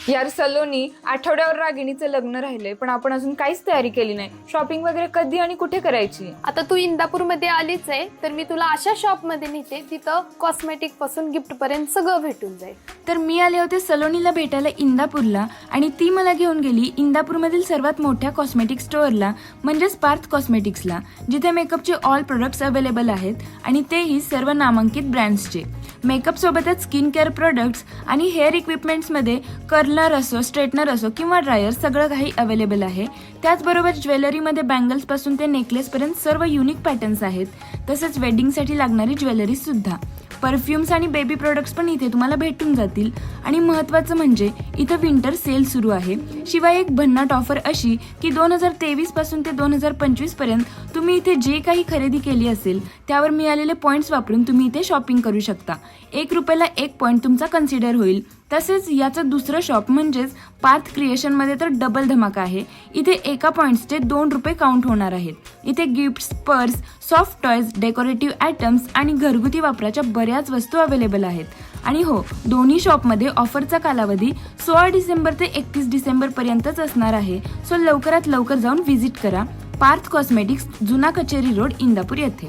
यार सलोनी, आठवड्यावर रागिणीचं लग्न राहिलंय पण आपण अजून काहीच तयारी केली नाही. शॉपिंग वगैरे कधी आणि कुठे करायची? आता तू इंदापूरमध्ये आलीच आहे तर मी तुला अशा शॉपमध्ये नेते तिथं कॉस्मेटिक पासून गिफ्ट पर्यंत सगळं भेटून जाईल. तर मी आले होते सलोनीला भेटायला इंदापूरला आणि ती मला घेऊन गेली इंदापूरमधील सर्वात मोठ्या कॉस्मेटिक स्टोअरला म्हणजेच पार्थ कॉस्मेटिक्सला, जिथे मेकअपचे ऑल प्रोडक्ट्स अवेलेबल आहेत आणि तेही सर्व नामांकित ब्रँड्सचे. मेकअप सोबतच स्किन केअर प्रोडक्ट्स आणि हेअर इक्विपमेंट्समध्ये कर्लर असो, स्ट्रेटनर असो किंवा ड्रायर सगळं काही अवेलेबल आहे. त्याचबरोबर ज्वेलरीमध्ये बँगल्स पासून ते नेकलेस पर्यंत सर्व युनिक पॅटर्न्स आहेत. तसेच वेडिंगसाठी लागणारी ज्वेलरी सुद्धा. परफ्युम्स आणि बेबी प्रोडक्ट्स पण इथे तुम्हाला भेटून जातील. आणि महत्त्वाचं म्हणजे इथं विंटर सेल सुरू आहे. शिवाय एक भन्नाट ऑफर अशी की 2023 पासून ते 2025 पर्यंत तुम्ही इथे जे काही खरेदी केली असेल त्यावर मिळालेले पॉईंट्स वापरून तुम्ही इथे शॉपिंग करू शकता. 1 रुपयाला 1 पॉईंट तुमचा कन्सिडर होईल. तसेच याचं दुसरं शॉप म्हणजेच पार्थ क्रिएशनमध्ये तर डबल धमाका आहे. इथे एका पॉईंट्सचे 2 रुपये काउंट होणार आहेत. इथे gifts, purse, soft toys, decorative items आणि घरगुती वापराच्या बऱ्याच वस्तू अवेलेबल आहेत. आणि हो, दोन्ही शॉपमध्ये ऑफरचा कालावधी 16 डिसेंबर ते 31 डिसेंबर पर्यंतच असणार आहे. सो लवकरात लवकर जाऊन व्हिजिट करा पार्थ कॉस्मेटिक्स, जुना कचेरी रोड, इंदापूर येथे.